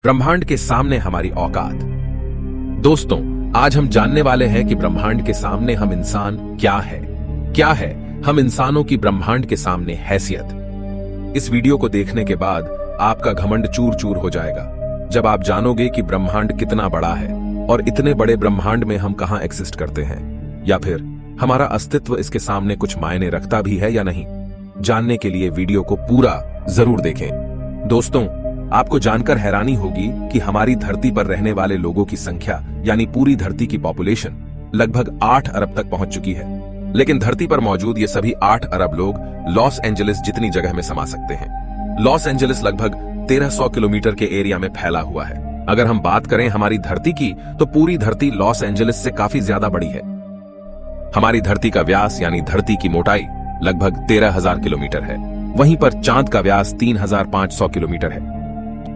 ब्रह्मांड के सामने हमारी औकात। दोस्तों, आज हम जानने वाले हैं कि ब्रह्मांड के सामने हम इंसान क्या है हम इंसानों की ब्रह्मांड के सामने हैसियत। इस वीडियो को देखने के बाद आपका घमंड चूर चूर हो जाएगा जब आप जानोगे कि ब्रह्मांड कितना बड़ा है और इतने बड़े ब्रह्मांड में हम कहां एग्जिस्ट करते हैं, या फिर हमारा अस्तित्व इसके सामने कुछ मायने रखता भी है या नहीं। जानने के लिए वीडियो को पूरा जरूर देखें। दोस्तों, आपको जानकर हैरानी होगी कि हमारी धरती पर रहने वाले लोगों की संख्या यानी पूरी धरती की पॉपुलेशन लगभग 8 अरब तक पहुंच चुकी है। लेकिन धरती पर मौजूद ये सभी 8 अरब लोग लॉस एंजलिस जितनी जगह में समा सकते हैं। लॉस एंजलिस लगभग 1300 किलोमीटर के एरिया में फैला हुआ है। अगर हम बात करें हमारी धरती की, तो पूरी धरती लॉस एंजलिस से काफी ज्यादा बड़ी है। हमारी धरती का व्यास यानी धरती की मोटाई लगभग 13,000 किलोमीटर है। वहीं पर चांद का व्यास 3,500 किलोमीटर है।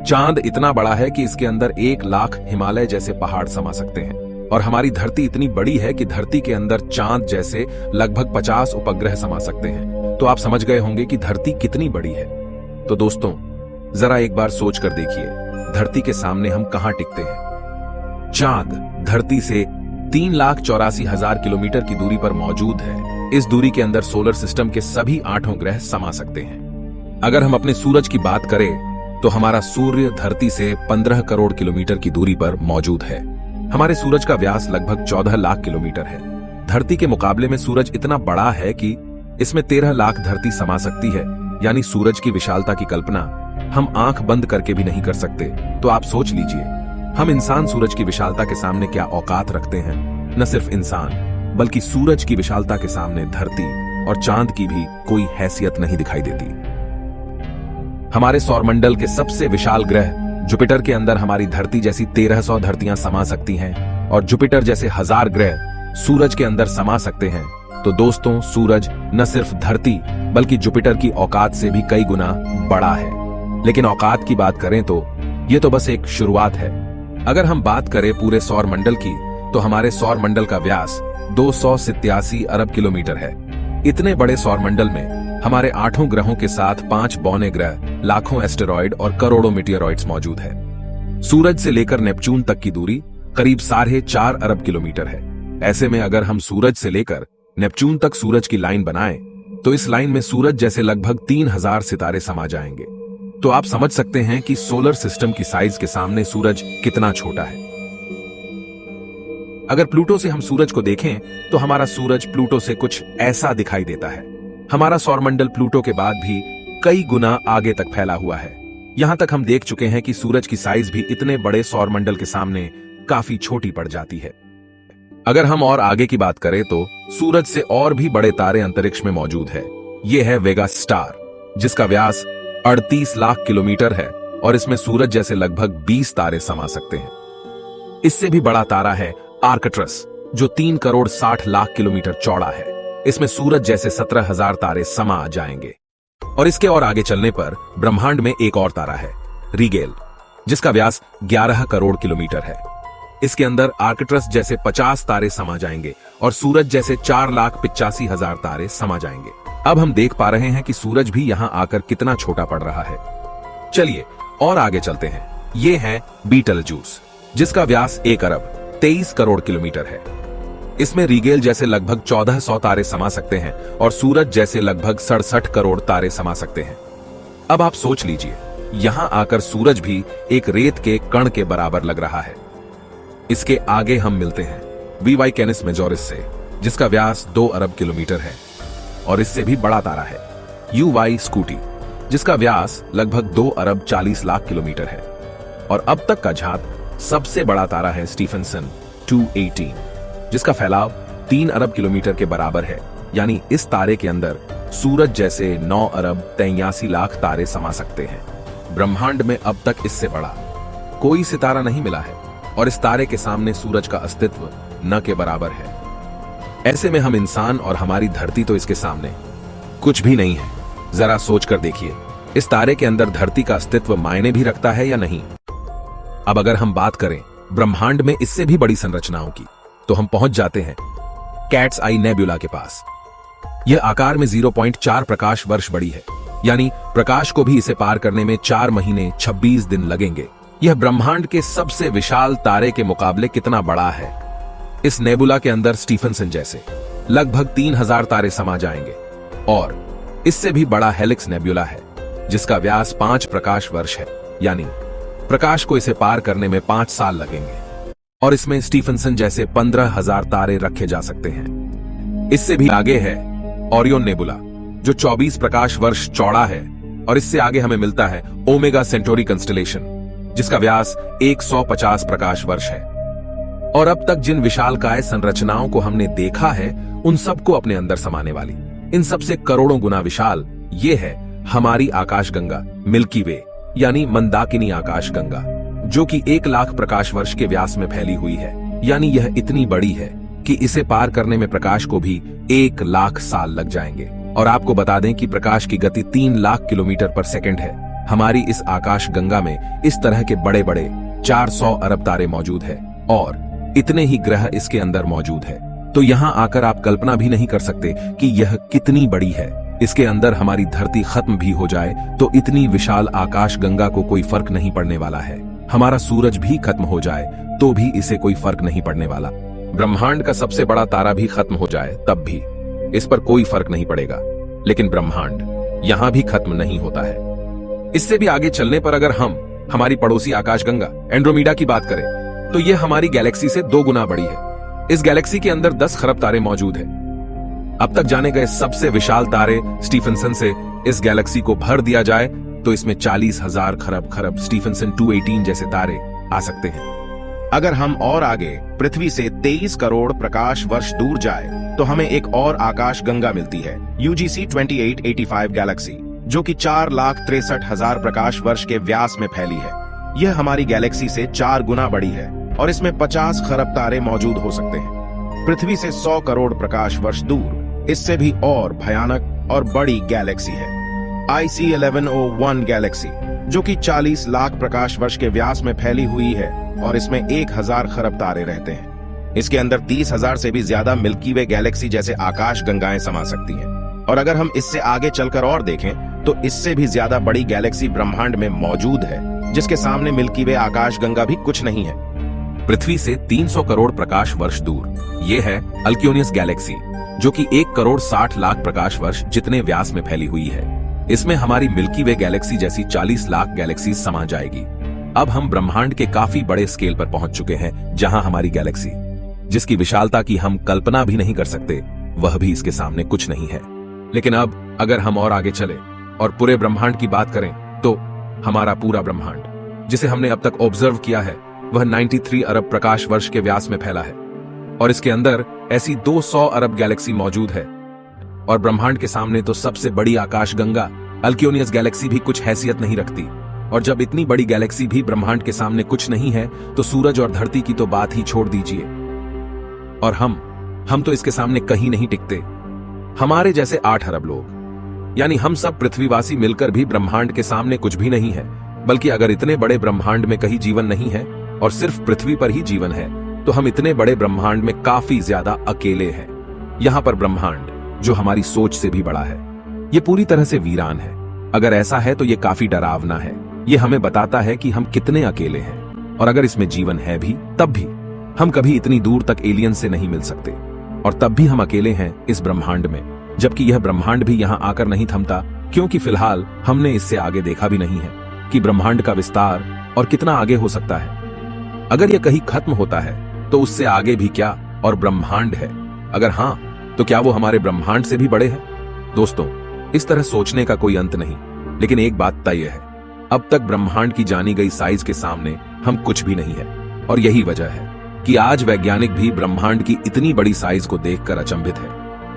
चांद इतना बड़ा है कि इसके अंदर 1 लाख हिमालय जैसे पहाड़ समा सकते हैं। और हमारी धरती इतनी बड़ी है कि धरती के अंदर चांद जैसे लगभग 50 उपग्रह समा सकते हैं। तो आप समझ गए होंगे कि धरती कितनी बड़ी है। तो दोस्तों, जरा एक बार सोच कर देखिए, धरती के सामने हम कहां टिकते हैं। चांद धरती से 3,84,000 किलोमीटर की दूरी पर मौजूद है। इस दूरी के अंदर सोलर सिस्टम के सभी 8 ग्रह समा सकते हैं। अगर हम अपने सूरज की बात करें तो हमारा सूर्य धरती से 15 करोड़ किलोमीटर की दूरी पर मौजूद है। हमारे सूरज का व्यास लगभग 14 लाख किलोमीटर है। धरती के मुकाबले में सूरज इतना बड़ा है कि इसमें 13 लाख धरती समा सकती है। यानी सूरज की विशालता की कल्पना हम आंख बंद करके भी नहीं कर सकते। तो आप सोच लीजिए, हम इंसान सूरज की विशालता के सामने क्या औकात रखते हैं। न सिर्फ इंसान बल्कि सूरज की विशालता के सामने धरती और चांद की भी कोई हैसियत नहीं दिखाई देती। हमारे सौरमंडल के सबसे विशाल ग्रह जुपिटर के अंदर हमारी धरती जैसी 1300 धरतियां समा सकती हैं और जुपिटर जैसे 1000 ग्रह सूरज के अंदर समा सकते हैं। तो दोस्तों, सूरज न सिर्फ धरती बल्कि जुपिटर की औकात से भी कई गुना बड़ा है। लेकिन औकात की बात करें तो ये तो बस एक शुरुआत है। अगर हम बात करें पूरे सौरमंडल की, तो हमारे सौरमंडल का व्यास 287 अरब किलोमीटर है। इतने बड़े सौरमंडल में हमारे 8 ग्रहों के साथ 5 बौने ग्रह, लाखों एस्टेरॉयड और करोड़ों मीटियोरॉइड्स मौजूद है। सूरज से लेकर नेपच्यून तक की दूरी करीब 4.5 अरब किलोमीटर है। ऐसे में अगर हम सूरज से लेकर नेपच्यून तक सूरज की लाइन बनाएं, तो इस लाइन में सूरज जैसे लगभग 3000 सितारे समा जाएंगे। तो आप समझ सकते हैं कि सोलर सिस्टम की साइज के सामने सूरज कितना छोटा है। अगर प्लूटो से हम सूरज को देखें, तो हमारा सूरज प्लूटो से कुछ ऐसा दिखाई देता है। हमारा सौरमंडल प्लूटो के बाद भी कई गुना आगे तक फैला हुआ है। यहां तक हम देख चुके हैं कि सूरज की साइज भी इतने बड़े सौरमंडल के सामने काफी छोटी पड़ जाती है। अगर हम और आगे की बात करें तो सूरज से और भी बड़े तारे अंतरिक्ष में मौजूद है। यह है वेगा स्टार, जिसका व्यास 38 लाख किलोमीटर है और इसमें सूरज जैसे लगभग 20 तारे समा सकते हैं। इससे भी बड़ा तारा है आर्कट्रस, जो 3 करोड़ 60 लाख किलोमीटर चौड़ा है। इसमें सूरज जैसे 17,000 तारे समा जाएंगे। और इसके और आगे चलने पर ब्रह्मांड में एक और तारा है, रीगेल, जिसका व्यास 11 करोड़ किलोमीटर है। इसके अंदर आर्कट्रस जैसे 50 तारे समा जाएंगे और सूरज जैसे 4,85,000 तारे समा जाएंगे। अब हम देख पा रहे हैं कि सूरज भी यहां आकर कितना छोटा पड़ रहा है। चलिए और आगे चलते हैं। ये है बीटलजूस, जिसका व्यास 1 अरब 23 करोड़ किलोमीटर है। इसमें रीगेल जैसे लगभग 1400 तारे समा सकते हैं और सूरज जैसे लगभग 67 करोड़ तारे समा सकते हैं। अब आप सोच लीजिए, यहां आकर सूरज भी एक रेत के कण के बराबर लग रहा है। इसके आगे हम मिलते हैं वीवाई कैनिस मेजोरिस से, जिसका व्यास 2 अरब किलोमीटर है और इससे भी बड़ा तारा है यूवाई स्कूटी, जिसका व्यास लगभग 2 अरब 40 लाख किलोमीटर है। और अब तक का झात सबसे बड़ा तारा है स्टीफनसन 218, जिसका फैलाव 3 अरब किलोमीटर के बराबर है। यानी इस तारे के अंदर सूरज जैसे 9 अरब 83 लाख तारे समा सकते हैं। ब्रह्मांड में अब तक इससे बड़ा कोई सितारा नहीं मिला है और इस तारे के सामने सूरज का अस्तित्व न के बराबर है। ऐसे में हम इंसान और हमारी धरती तो इसके सामने कुछ भी नहीं है। जरा सोच कर देखिए, इस तारे के अंदर धरती का अस्तित्व मायने भी रखता है या नहीं। अब अगर हम बात करें ब्रह्मांड में इससे भी बड़ी संरचनाओं की, तो हम पहुंच जाते हैं कैट्स आई नेबुला के पास। यह आकार में 0.4 प्रकाश वर्ष बड़ी है, यानी प्रकाश को भी इसे पार करने में 4 महीने 26 दिन लगेंगे। यह ब्रह्मांड के सबसे विशाल तारे के मुकाबले कितना बड़ा है। इस नेबुला के अंदर स्टीफनसन जैसे लगभग 3000 तारे समा जाएंगे और इससे भी बड़ा हेलिक्स नेबुला है जिसका व्यास 5 प्रकाश वर्ष है, यानी प्रकाश को इसे पार करने में 5 साल लगेंगे। और इसमें स्टीफनसन जैसे 15,000 तारे रखे जा सकते हैं। इससे भी आगे है ओरियन नेबुला जो 24 प्रकाश वर्ष चौड़ा है और इससे आगे हमें मिलता है ओमेगा सेंटोरी कंस्टलेशन जिसका व्यास 150 प्रकाश वर्ष है। और अब तक जिन विशालकाय संरचनाओं को हमने देखा है उन सबको अपने अंदर समाने वाली, इन सबसे करोड़ों गुना विशाल ये है हमारी आकाशगंगा मिल्की वे, यानी मंदाकिनी आकाशगंगा, जो कि 1 लाख प्रकाश वर्ष के व्यास में फैली हुई है। यानी यह इतनी बड़ी है कि इसे पार करने में प्रकाश को भी 1 लाख साल लग जाएंगे। और आपको बता दें कि प्रकाश की गति 3 लाख किलोमीटर पर सेकंड है। हमारी इस आकाश गंगा में इस तरह के बड़े बड़े 400 अरब तारे मौजूद है और इतने ही ग्रह इसके अंदर मौजूद है। तो यहाँ आकर आप कल्पना भी नहीं कर सकते कि यह कितनी बड़ी है। इसके अंदर हमारी धरती खत्म भी हो जाए तो इतनी विशाल आकाश गंगा को कोई फर्क नहीं पड़ने वाला है। हमारा सूरज भी खत्म हो जाए तो भी इसे कोई फर्क नहीं पड़ने वाला। ब्रह्मांड का सबसे बड़ा तारा भी खत्म हो जाए तब भी इस पर कोई फर्क नहीं पड़ेगा। लेकिन ब्रह्मांड यहां भी खत्म नहीं होता है। इससे भी आगे चलने पर अगर हम हमारी पड़ोसी आकाशगंगा एंड्रोमेडा की बात करें तो यह हमारी गैलेक्सी से 2 गुना बड़ी है। इस गैलेक्सी के अंदर 10 खरब तारे मौजूद हैं। अब तक जाने गए सबसे विशाल तारे स्टीफनसन से इस गैलेक्सी को भर दिया जाए तो इसमें 40,000 खरब स्टीफनसन 218 जैसे तारे आ सकते हैं। अगर हम और आगे पृथ्वी से 23 करोड़ प्रकाश वर्ष दूर जाए तो हमें एक और आकाश गंगा मिलती है, UGC 2885 गैलेक्सी, जो कि 4,63,000 प्रकाश वर्ष के व्यास में फैली है। यह हमारी गैलेक्सी से 4 गुना बड़ी है और इसमें 50 खरब तारे मौजूद हो सकते हैं। पृथ्वी से 100 करोड़ प्रकाश वर्ष दूर इससे भी और भयानक और बड़ी गैलेक्सी है, IC 1101 गैलेक्सी, जो कि 40 लाख प्रकाश वर्ष के व्यास में फैली हुई है और इसमें 1000 खरब तारे रहते हैं। इसके अंदर 30,000 से भी ज्यादा मिल्की वे गैलेक्सी जैसे आकाश गंगाएं समा सकती हैं। और अगर हम इससे आगे चलकर और देखें तो इससे भी ज्यादा बड़ी गैलेक्सी ब्रह्मांड में मौजूद है जिसके सामने मिल्की वे आकाश गंगा भी कुछ नहीं है। पृथ्वी से 300 करोड़ प्रकाश वर्ष दूर ये है अल्क्योनियस गैलेक्सी, जो कि 1 करोड़ 60 लाख प्रकाश वर्ष जितने व्यास में फैली हुई है। इसमें हमारी मिल्की वे गैलेक्सी जैसी 40 लाख गैलेक्सी समा जाएगी। अब हम ब्रह्मांड के काफी बड़े स्केल पर पहुंच चुके हैं जहां हमारी गैलेक्सी, जिसकी विशालता की हम कल्पना भी नहीं कर सकते, वह भी इसके सामने कुछ नहीं है। लेकिन अब अगर हम और आगे चले और पूरे ब्रह्मांड की बात करें तो हमारा पूरा ब्रह्मांड जिसे हमने अब तक ऑब्जर्व किया है वह 93 अरब प्रकाश वर्ष के व्यास में फैला है और इसके अंदर ऐसी 200 अरब गैलेक्सी मौजूद है। और ब्रह्मांड के सामने तो सबसे बड़ी आकाश गंगा अल्क्योनियस गैलेक्सी भी कुछ हैसियत नहीं रखती। और जब इतनी बड़ी गैलेक्सी भी ब्रह्मांड के सामने कुछ नहीं है तो सूरज और धरती की तो बात ही छोड़ दीजिए। और हम तो इसके सामने कहीं नहीं टिकते। हमारे जैसे 8 अरब लोग, यानी हम सब पृथ्वीवासी मिलकर भी ब्रह्मांड के सामने कुछ भी नहीं है। बल्कि अगर इतने बड़े ब्रह्मांड में कहीं जीवन नहीं है और सिर्फ पृथ्वी पर ही जीवन है तो हम इतने बड़े ब्रह्मांड में काफी ज्यादा अकेले हैं। यहां पर ब्रह्मांड जो हमारी सोच से भी बड़ा है, ये पूरी तरह से वीरान है। अगर ऐसा है तो ये काफी डरावना है। ये हमें बताता है कि हम कितने अकेले हैं और अगर इसमें जीवन है भी तब भी हम कभी इतनी दूर तक एलियन से नहीं मिल सकते और तब भी हम अकेले हैं इस ब्रह्मांड में। जबकि यह ब्रह्मांड भी यहाँ आकर नहीं थमता, क्योंकि फिलहाल हमने इससे आगे देखा भी नहीं है कि ब्रह्मांड का विस्तार और कितना आगे हो सकता है। अगर यह कहीं खत्म होता है तो उससे आगे भी क्या और ब्रह्मांड है? अगर हाँ तो क्या वो हमारे ब्रह्मांड से भी बड़े हैं? दोस्तों, इस तरह सोचने का कोई अंत नहीं, लेकिन एक बात तय है, अब तक ब्रह्मांड की जानी गई साइज के सामने हम कुछ भी नहीं है। और यही वजह है कि आज वैज्ञानिक भी ब्रह्मांड की इतनी बड़ी साइज को देखकर अचंभित है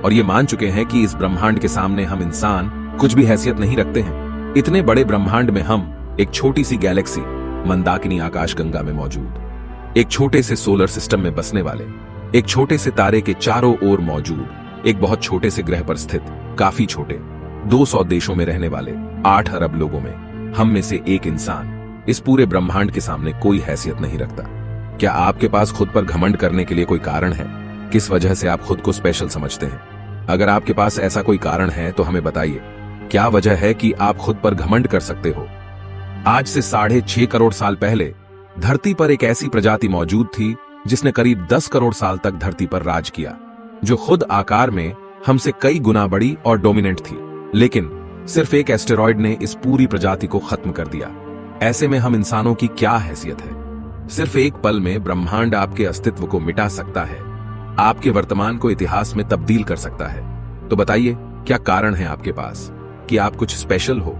और ये मान चुके हैं कि इस ब्रह्मांड के सामने हम इंसान कुछ भी हैसियत नहीं रखते हैं। इतने बड़े ब्रह्मांड में हम एक छोटी सी गैलेक्सी मंदाकिनी आकाशगंगा में मौजूद, एक छोटे से सोलर सिस्टम में बसने वाले, एक छोटे से तारे के चारों ओर मौजूद, एक बहुत छोटे से ग्रह पर स्थित, काफी छोटे 200 देशों में रहने वाले 8 अरब लोगों में हम में से एक इंसान इस पूरे ब्रह्मांड के सामने कोई हैसियत नहीं रखता। क्या आपके पास खुद पर घमंड करने के लिए कोई कारण है? किस वजह से आप खुद को स्पेशल समझते हैं? अगर आपके पास ऐसा कोई कारण है तो हमें बताइए। क्या वजह है कि आप खुद पर घमंड कर सकते हो? आज से 6.5 करोड़ साल पहले धरती पर एक ऐसी प्रजाति मौजूद थी जिसने करीब 10 करोड़ साल तक धरती पर राज किया, जो खुद आकार में हमसे कई गुना बड़ी और डोमिनेंट थी। लेकिन सिर्फ एक एस्टेरॉयड ने इस पूरी प्रजाति को खत्म कर दिया। ऐसे में हम इंसानों की क्या हैसियत है? सिर्फ एक पल में ब्रह्मांड आपके अस्तित्व को मिटा सकता है, आपके वर्तमान को इतिहास में तब्दील कर सकता है। तो बताइए, क्या कारण है आपके पास कि आप कुछ स्पेशल हो?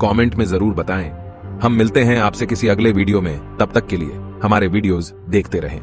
कमेंट में जरूर बताएं। हम मिलते हैं आपसे किसी अगले वीडियो में। तब तक के लिए हमारे वीडियोस देखते रहें।